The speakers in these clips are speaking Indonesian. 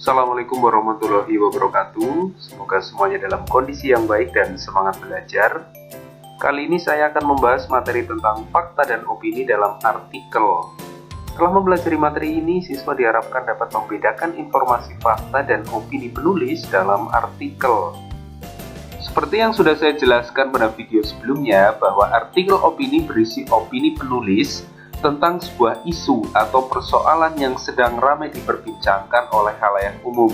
Assalamualaikum warahmatullahi wabarakatuh. Semoga semuanya dalam kondisi yang baik dan semangat belajar. Kali ini saya akan membahas materi tentang fakta dan opini dalam artikel. Setelah mempelajari materi ini, siswa diharapkan dapat membedakan informasi fakta dan opini penulis dalam artikel. Seperti yang sudah saya jelaskan pada video sebelumnya, bahwa artikel opini berisi opini penulis tentang sebuah isu atau persoalan yang sedang ramai diperbincangkan oleh khalayak umum.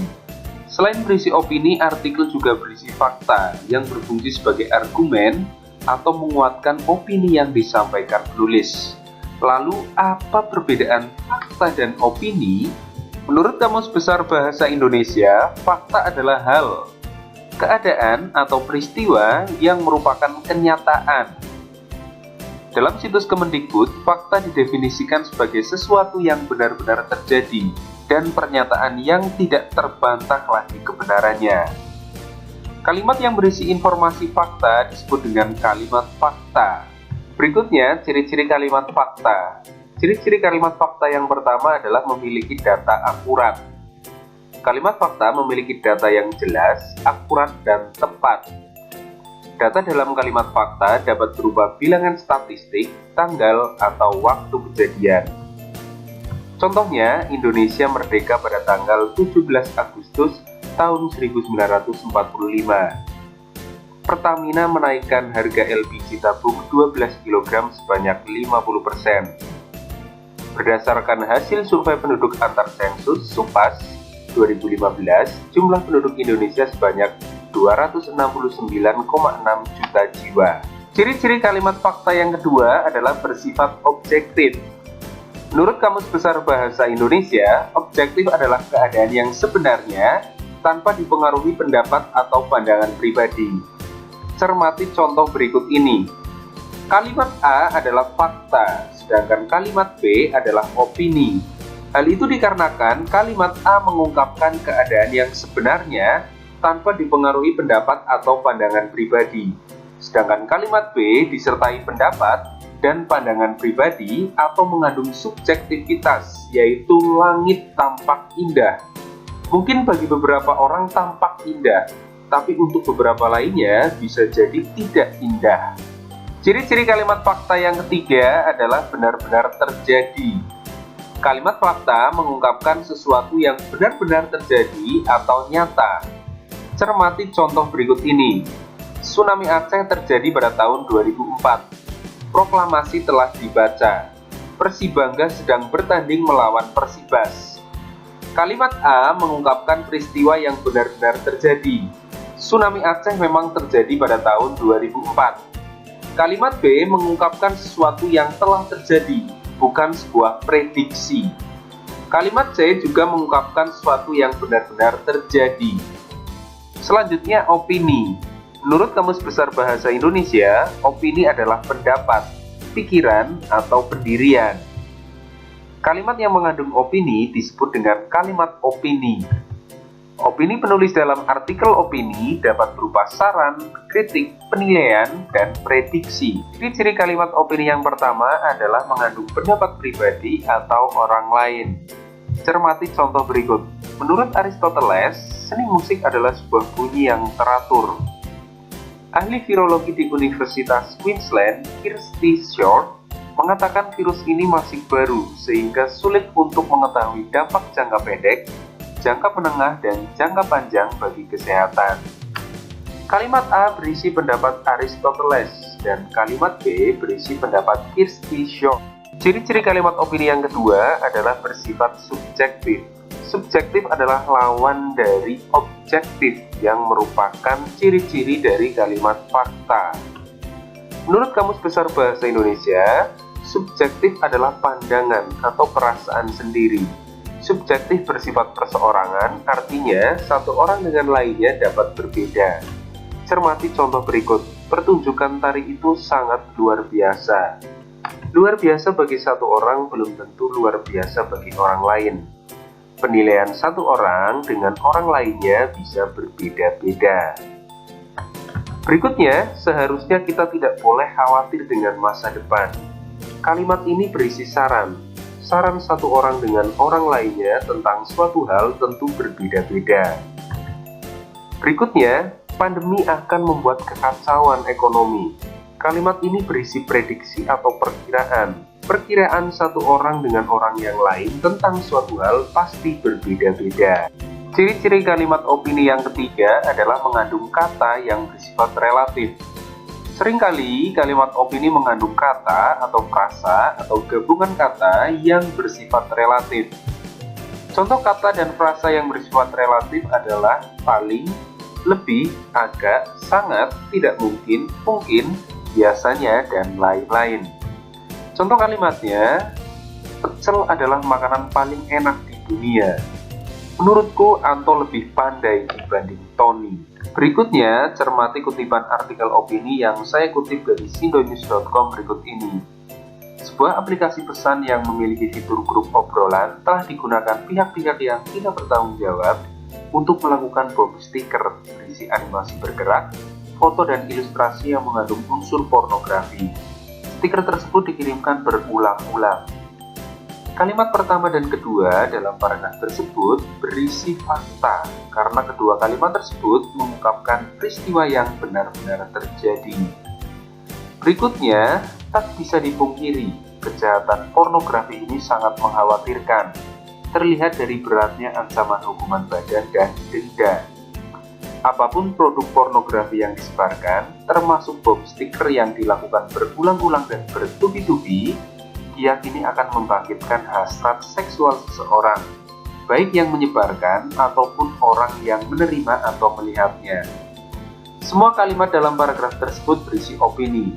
Selain berisi opini, artikel juga berisi fakta yang berfungsi sebagai argumen atau menguatkan opini yang disampaikan penulis. Lalu, apa perbedaan fakta dan opini? Menurut Kamus Besar Bahasa Indonesia, fakta adalah hal, keadaan atau peristiwa yang merupakan kenyataan. Dalam situs Kemendikbud, fakta didefinisikan sebagai sesuatu yang benar-benar terjadi dan pernyataan yang tidak terbantah lagi kebenarannya. Kalimat yang berisi informasi fakta disebut dengan kalimat fakta. Berikutnya, ciri-ciri kalimat fakta. Ciri-ciri kalimat fakta yang pertama adalah memiliki data akurat. Kalimat fakta memiliki data yang jelas, akurat, dan tepat. Data dalam kalimat fakta dapat berupa bilangan statistik, tanggal, atau waktu kejadian. Contohnya, Indonesia merdeka pada tanggal 17 Agustus tahun 1945. Pertamina menaikkan harga LPG tabung 12 kg sebanyak 50%. Berdasarkan hasil survei penduduk antar sensus (SUPAS) 2015, jumlah penduduk Indonesia sebanyak 269,6 juta jiwa. Ciri-ciri kalimat fakta yang kedua adalah bersifat objektif. Menurut Kamus Besar Bahasa Indonesia, objektif adalah keadaan yang sebenarnya tanpa dipengaruhi pendapat atau pandangan pribadi. Cermati contoh berikut ini. Kalimat A adalah fakta, sedangkan kalimat B adalah opini. Hal itu dikarenakan kalimat A mengungkapkan keadaan yang sebenarnya tanpa dipengaruhi pendapat atau pandangan pribadi. Sedangkan kalimat B disertai pendapat dan pandangan pribadi atau mengandung subjektivitas, yaitu langit tampak indah. Mungkin bagi beberapa orang tampak indah, tapi untuk beberapa lainnya bisa jadi tidak indah. Ciri-ciri kalimat fakta yang ketiga adalah benar-benar terjadi. Kalimat fakta mengungkapkan sesuatu yang benar-benar terjadi atau nyata. Cermati contoh berikut ini. Tsunami Aceh terjadi pada tahun 2004. Proklamasi telah dibaca. Persibangga sedang bertanding melawan Persibas. Kalimat A mengungkapkan peristiwa yang benar-benar terjadi. Tsunami Aceh memang terjadi pada tahun 2004. Kalimat B mengungkapkan sesuatu yang telah terjadi, bukan sebuah prediksi. Kalimat C juga mengungkapkan sesuatu yang benar-benar terjadi. Selanjutnya, opini. Menurut Kamus Besar Bahasa Indonesia, opini adalah pendapat, pikiran, atau pendirian. Kalimat yang mengandung opini disebut dengan kalimat opini. Opini penulis dalam artikel opini dapat berupa saran, kritik, penilaian, dan prediksi. Ciri-ciri kalimat opini yang pertama adalah mengandung pendapat pribadi atau orang lain. Cermati contoh berikut. Menurut Aristoteles, seni musik adalah sebuah bunyi yang teratur. Ahli virologi di Universitas Queensland, Kirsty Short, mengatakan virus ini masih baru sehingga sulit untuk mengetahui dampak jangka pendek, jangka menengah, dan jangka panjang bagi kesehatan. Kalimat A berisi pendapat Aristoteles dan kalimat B berisi pendapat Kirsty Short. Ciri-ciri kalimat opini yang kedua adalah bersifat subjektif. Subjektif adalah lawan dari objektif yang merupakan ciri-ciri dari kalimat fakta. Menurut Kamus Besar Bahasa Indonesia, subjektif adalah pandangan atau perasaan sendiri. Subjektif bersifat perseorangan, artinya satu orang dengan lainnya dapat berbeda. Cermati contoh berikut. Pertunjukan tari itu sangat luar biasa. Luar biasa bagi satu orang belum tentu luar biasa bagi orang lain. Penilaian satu orang dengan orang lainnya bisa berbeda-beda. Berikutnya, seharusnya kita tidak boleh khawatir dengan masa depan. Kalimat ini berisi saran. saran satu orang dengan orang lainnya tentang suatu hal tentu berbeda-beda. Berikutnya, pandemi akan membuat kekacauan ekonomi. Kalimat ini berisi prediksi atau perkiraan. Perkiraan satu orang dengan orang yang lain tentang suatu hal pasti berbeda-beda. Ciri-ciri kalimat opini yang ketiga adalah mengandung kata yang bersifat relatif. Seringkali kalimat opini mengandung kata atau frasa atau gabungan kata yang bersifat relatif. Contoh kata dan frasa yang bersifat relatif adalah paling, lebih, agak, sangat, tidak mungkin, biasanya, dan lain-lain. Contoh kalimatnya, pecel adalah makanan paling enak di dunia. Menurutku, Anto lebih pandai dibanding Tony. Berikutnya, cermati kutipan artikel opini yang saya kutip dari sindonews.com berikut ini. Sebuah aplikasi pesan yang memiliki fitur grup obrolan telah digunakan pihak-pihak yang tidak bertanggung jawab untuk melakukan bom stiker berisi animasi bergerak, foto dan ilustrasi yang mengandung unsur pornografi. Stiker tersebut dikirimkan berulang-ulang. Kalimat pertama dan kedua dalam paragraf tersebut berisi fakta karena kedua kalimat tersebut mengungkapkan peristiwa yang benar-benar terjadi. Berikutnya, tak bisa dipungkiri, kejahatan pornografi ini sangat mengkhawatirkan. Terlihat dari beratnya ancaman hukuman badan dan denda. Apapun produk pornografi yang disebarkan, termasuk bom stiker yang dilakukan berulang-ulang dan bertubi-tubi, diyakini akan membangkitkan hasrat seksual seseorang, baik yang menyebarkan ataupun orang yang menerima atau melihatnya. Semua kalimat dalam paragraf tersebut berisi opini.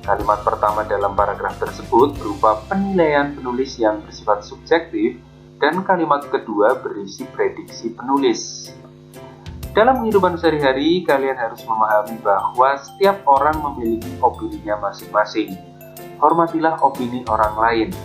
Kalimat pertama dalam paragraf tersebut berupa penilaian penulis yang bersifat subjektif, dan kalimat kedua berisi prediksi penulis. Dalam kehidupan sehari-hari, kalian harus memahami bahwa setiap orang memiliki opininya masing-masing. Hormatilah opini orang lain.